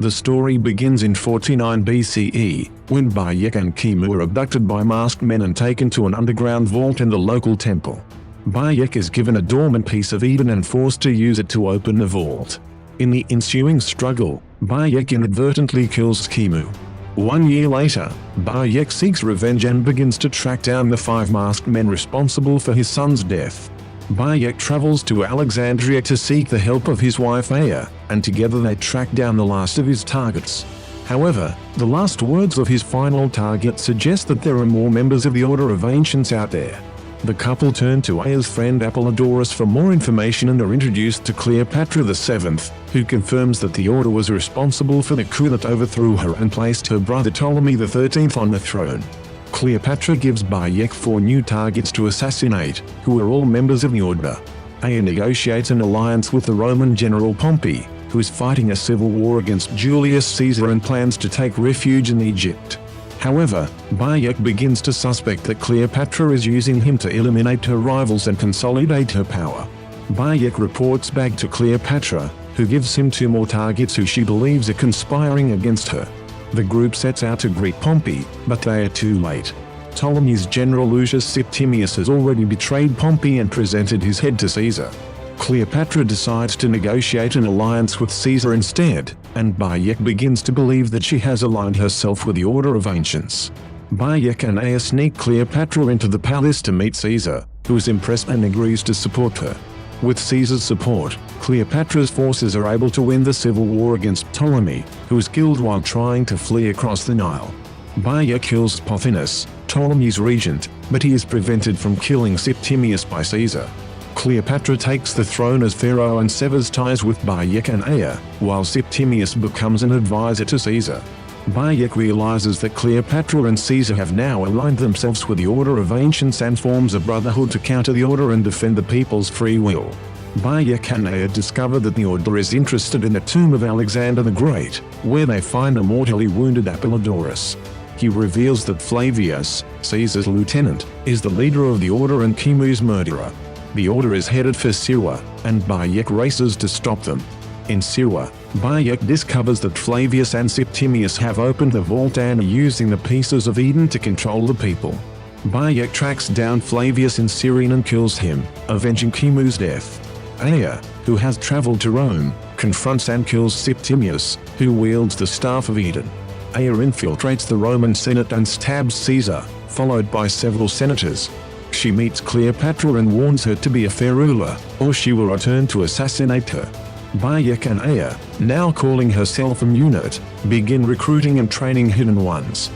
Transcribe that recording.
The story begins in 49 BCE, when Bayek and Kimu are abducted by masked men and taken to an underground vault in the local temple. Bayek is given a dormant piece of Eden and forced to use it to open the vault. In the ensuing struggle, Bayek inadvertently kills Kimu. 1 year later, Bayek seeks revenge and begins to track down the 5 masked men responsible for his son's death. Bayek travels to Alexandria to seek the help of his wife Aya, and together they track down the last of his targets. However, the last words of his final target suggest that there are more members of the Order of Ancients out there. The couple turn to Aya's friend Apollodorus for more information and are introduced to Cleopatra VII, who confirms that the Order was responsible for the coup that overthrew her and placed her brother Ptolemy XIII on the throne. Cleopatra gives Bayek 4 new targets to assassinate, who are all members of the Order. Aya negotiates an alliance with the Roman general Pompey, who is fighting a civil war against Julius Caesar and plans to take refuge in Egypt. However, Bayek begins to suspect that Cleopatra is using him to eliminate her rivals and consolidate her power. Bayek reports back to Cleopatra, who gives him 2 more targets who she believes are conspiring against her. The group sets out to greet Pompey, but they are too late. Ptolemy's general Lucius Septimius has already betrayed Pompey and presented his head to Caesar. Cleopatra decides to negotiate an alliance with Caesar instead, and Bayek begins to believe that she has aligned herself with the Order of Ancients. Bayek and Aya sneak Cleopatra into the palace to meet Caesar, who is impressed and agrees to support her. With Caesar's support, Cleopatra's forces are able to win the civil war against Ptolemy, who is killed while trying to flee across the Nile. Bayek kills Pothinus, Ptolemy's regent, but he is prevented from killing Septimius by Caesar. Cleopatra takes the throne as pharaoh and severs ties with Bayek and Aya, while Septimius becomes an advisor to Caesar. Bayek realizes that Cleopatra and Caesar have now aligned themselves with the Order of Ancients and forms a brotherhood to counter the Order and defend the people's free will. Bayek and Aya discover that the Order is interested in the tomb of Alexander the Great, where they find a mortally wounded Apollodorus. He reveals that Flavius, Caesar's lieutenant, is the leader of the Order and Kimu's murderer. The Order is headed for Siwa, and Bayek races to stop them. In Siwa, Bayek discovers that Flavius and Septimius have opened the vault and are using the pieces of Eden to control the people. Bayek tracks down Flavius in Cyrene and kills him, avenging Kimu's death. Aya, who has traveled to Rome, confronts and kills Septimius, who wields the Staff of Eden. Aya infiltrates the Roman Senate and stabs Caesar, followed by several senators. She meets Cleopatra and warns her to be a fair ruler, or she will return to assassinate her. Bayek and Aya, now calling herself a Munit, begin recruiting and training hidden ones.